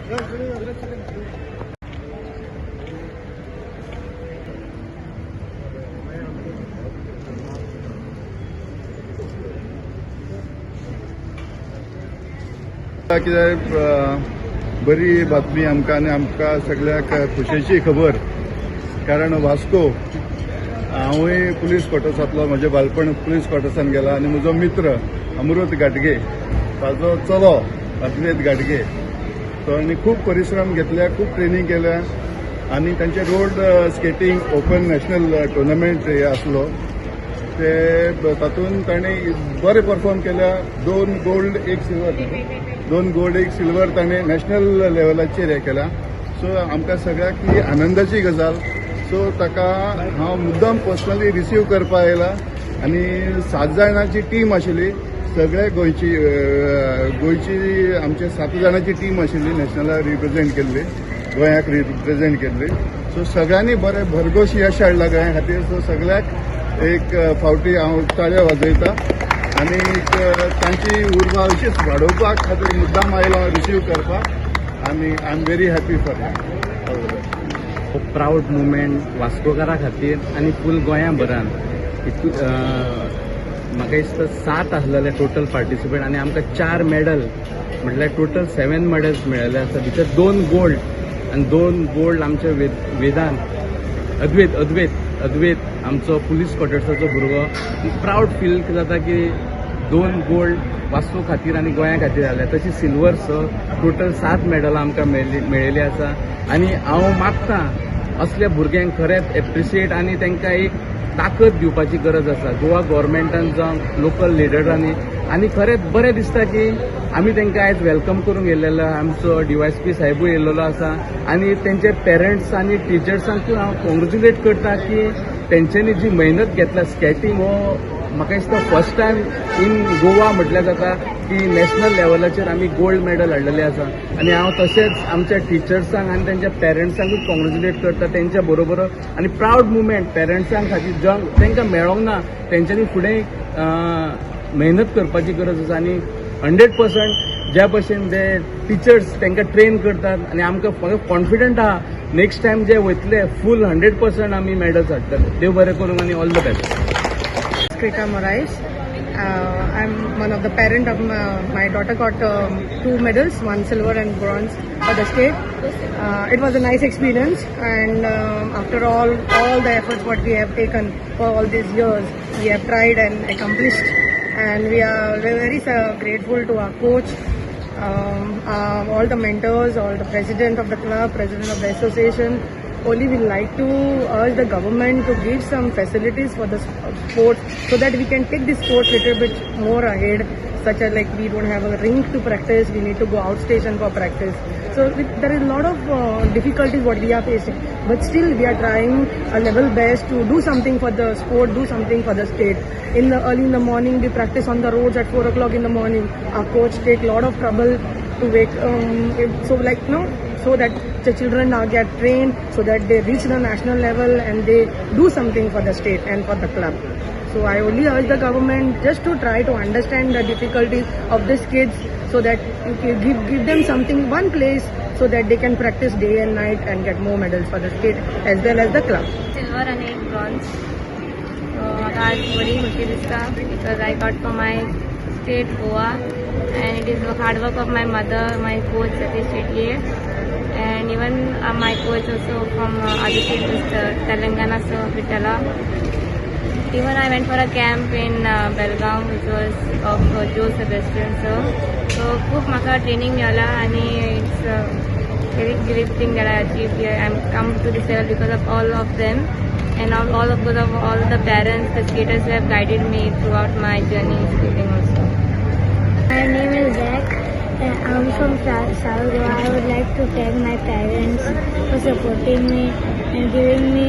बरी बातमी आमकां आनी आमकां सगळ्याक खुशेची खबर. कारण वास्को हांवूय पुलीस क्वॉर्टर्सांतलो म्हजें बालपण पुलीस क्वॉर्टर्सान गेला आनी म्हजो मित्र अमृत गाडगे ताजो चलो अद्वैत गाडगे तांणी खूब परिश्रम घेतल्या, खूब ट्रेनिंग केल्या आनी तांचे road skating open national tournament हे आसलो ते तातूंत ताणें बरें परफॉर्म केल्या. 2 गोल्ड 1 सिल्वर 2 गोल्ड 1 सिल्वर ताणें नॅशनल लेवलाचेर हे केल्या. सो आमकां सगळ्याक ही आनंदाची गजाल. सो ताका हांव मुद्दम पर्सनली रिसीव करपाक आयला आनी 7 जाणांची टीम आशिल्ली. सगळे गोंयची आमचे 7 जाणांची टीम आशिल्ली नॅशनलाक रिप्रेझेंट केल्ली, गोंयाक रिप्रेझेंट केल्ली. सो सगळ्यांनी बरें भरघोस यश हाडला गोंया खातीर. सो सगळ्याक एक फावटी हांव ताळयो वाजयता आनी तांची उर्बा अशीच वाडोवपाक खातीर मुद्दाम आयलो रिसीव करपाक आनी I am very happy for that. Proud movement वास्कोकारा खातीर आनी फूल गोंया भरान. म्हाका दिसता 7 आसलेले टोटल पार्टिसिपेट आनी आमकां 4 मेडल म्हटल्यार टोटल 7 मेडल्स मेळिल्ले आसा. भितर 2 गोल्ड आनी 2 गोल्ड आमचे वेदांत अद्वैत आमचो पुलीस क्वॉर्टर्साचो भुरगो. प्राऊड फील जाता की 2 गोल्ड वास्को खातीर आनी गोंया खातीर जाले. तशी सिल्वर टोटल 7 मेडलां आमकां मेळिल्ली आसा. आनी हांव मागतां असल्या भुरग्यांक खरेंच एप्रिशिएट आनी तांकां एक ताकद दिवपाची गरज आसा गोवा गव्हर्मेंटान जावं लोकल लिडरांनी. आनी खरेंच बरें दिसता की आमी तांकां आयज वेलकम करूंक येयल्लेलो. आमचो DYSP साहेबूय येयल्लो आसा आनी तेंचे पेरंट्स आनी टिचर्सांकूय हांव कॉंग्रेच्युलेट करता की तेंच्यांनी जी मेहनत घेतल्या. स्केटींग हो म्हाका दिसता फर्स्ट टायम इन गोवा म्हटल्यार जाता की नॅशनल लेवलाचेर आमी गोल्ड मेडल हाडलेले आसा. आनी हांव तशेंच आमच्या टिचर्सांक आनी तेंच्या पेरंट्सांकूय कॉंग्रेच्युलेट करता तेंच्या बरोबर. आनी प्राऊड मुवमेंट पेरंट्सांक खातीर जो तांकां मेळोंक ना तेंच्यांनी फुडें मेहनत करपाची गरज आसा. आनी 100% ज्या भशेन ते टिचर्स तांकां ट्रेन करतात आनी आमकां कॉन्फिडंट आहा नेक्स्ट टायम जे वयतले फूल 100% आमी मेडल्स हाडटले. देव बरें करूं आनी all the best. Krita Morais. I'm one of the parent of my daughter got 2 medals, 1 silver and bronze for the state. It was a nice experience and after all the efforts what we have taken for all these years, we have tried and accomplished and we are very grateful to our coach, all the mentors, all the president of the club, president of the association. Only we like to urge the government to give some facilities for the sport so that we can take the sport little bit more ahead, such as like we don't have a rink to practice, we need to go outstation for practice. So there is a lot of difficulties what we are facing, but still we are trying a level best to do something for the sport, do something for the state. Early in the morning we practice on the roads at 4 o'clock in the morning. Our coach take a lot of trouble to wake so that the children now get trained so that they reach the national level and they do something for the state and for the club. So I only urge the government just to try to understand the difficulties of these kids so that you can give them something, one place so that they can practice day and night and get more medals for the state as well as the club. Silver and 8 bronze. So आज बड़ी खुशी दिसता because I got for my state Goa and it is the hard work of my mother, my coach Satish Shetty. And even my coach also from Aditya Telangana, so Vitala. Even I went for a camp in Belgaum, which was of Joe Sebastian sir. So खूप म्हाका training मेळ्ळा आणि it's very great thing that I achieved here. I'm come to this level because of all of them and all of the parents, the skaters who have guided me throughout my journey in skating also. My name is Zach. I'm from South Goa. I would like to thank my parents for supporting me and giving me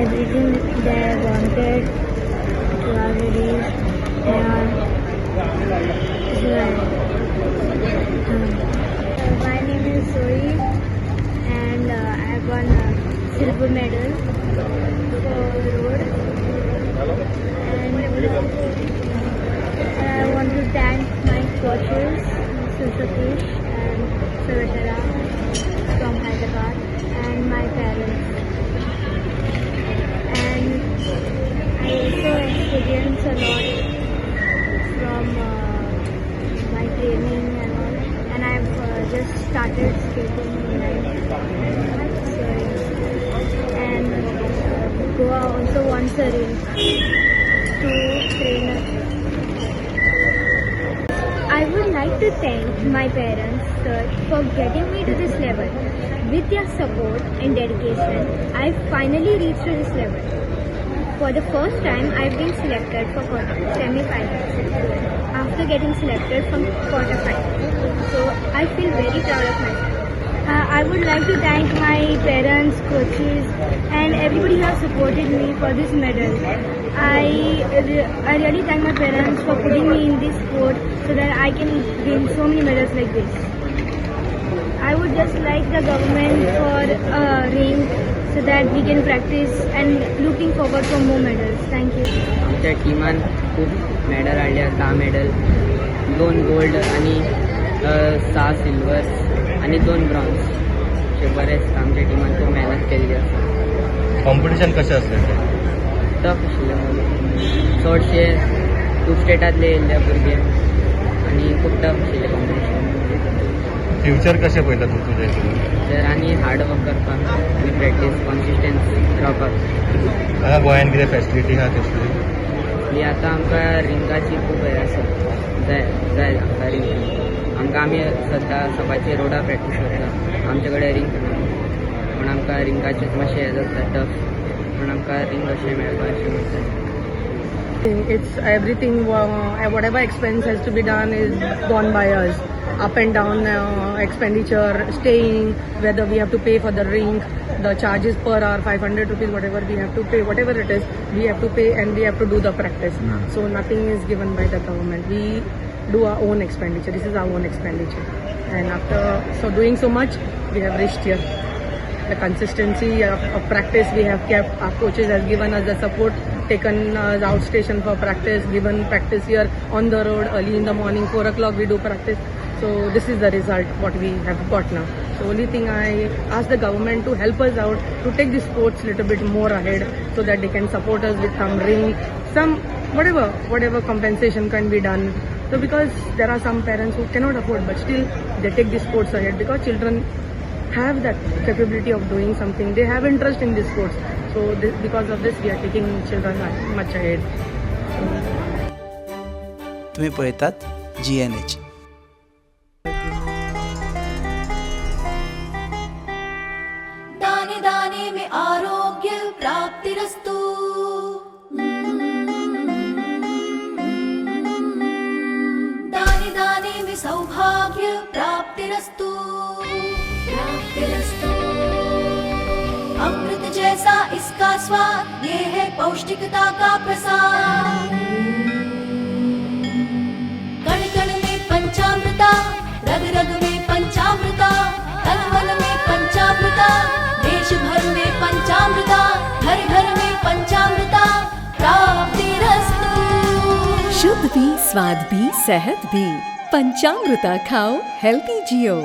everything that I wanted to already. My name is Zoe and I won a silver medal for road. And I want to thank my coaches, Satish and Savitala. started skating in and Goa also wants a rink to train us. I would like to thank my parents, sir, for getting me to this level. With their support and dedication, I finally reached to this level. For the first time, I've been selected for semi-finals after getting selected from quarter-finals. So I feel very proud of myself. I would like to thank my parents, coaches, and everybody who has supported me for this medal. I really thank my parents for putting me in this sport so that I can win so many medals like this. I would just like the government for a ring so that we can practice and looking forward for more medals. Thank you. आमच्या टिमान खूप medal हाडल्या 10 medal 2 gold आणि 6 silver आणि 2 bronze अशे बरेच आमच्या टिमान खूप मेहनत केल्ली आसा. कॉम्पिटिशन कशें आसलें तें? टफ आशिल्लें चडशे खूब स्टेटांतले येयल्ले भुरगे आनी खूब टफ आशिल्लें कॉम्पिटिशन. फ्युचर कशें पळयता तूं तुजें? तर आनी हार्ड वर्क करपाक आनी प्रॅक्टीस कॉन्सिस्टन्स रावपाक. हांगा गोंयांत कितें फॅसिलिटी आहा तसली? ही आतां आमकां रिंगाची खूब हें आसा जाय आमकां रिंग. आमकां आमी सद्दां सकाळची रोडा प्रॅक्टीस करता. आमचे कडेन रिंग ना पूण आमकां रिंगाचेच मातशें हें जाता टफ पूण आमकां रिंग अशें मेळपा अशें करता. It's everything, whatever expense has to be done is borne by us. Up and down expenditure, staying, whether we have to pay for the rink, the charges per hour, 500 rupees, whatever we have to pay, whatever it is, we have to pay and we have to do the practice. So nothing is given by the government. We do our own expenditure. This is our own expenditure. And after doing so much, we have reached here. The consistency of practice we have kept. Our coaches has given us the support, taken us outstation for practice, given practice here on the road early in the morning, 4 o'clock we do practice. So this is the result what we have got now. So only thing I ask the government to help us out to take the sports little bit more ahead so that they can support us with some ring, some whatever compensation can be done. So because there are some parents who cannot afford but still they take the sports ahead because children have that capability of doing something. They have interest in these sports. So because of this we are taking children much ahead. तुम्ही पळयतात GNH. दाने दाने में आरोग्य प्राप्तिरस्तु. दाने दाने में सौभाग्य प्राप्तिरस्तु. अमृत जैसा इसका स्वाद, ये है पौष्टिकता का प्रसाद. कण कण में पंचामृता, रग रग में पंचामृता, तन मन में पंचामृता, देश भर में पंचामृता, घर घर में पंचामृता प्राप्तिरस्तु. शुद्ध भी, स्वाद भी, सेहत भी. पंचामृता खाओ, हेल्दी जियो.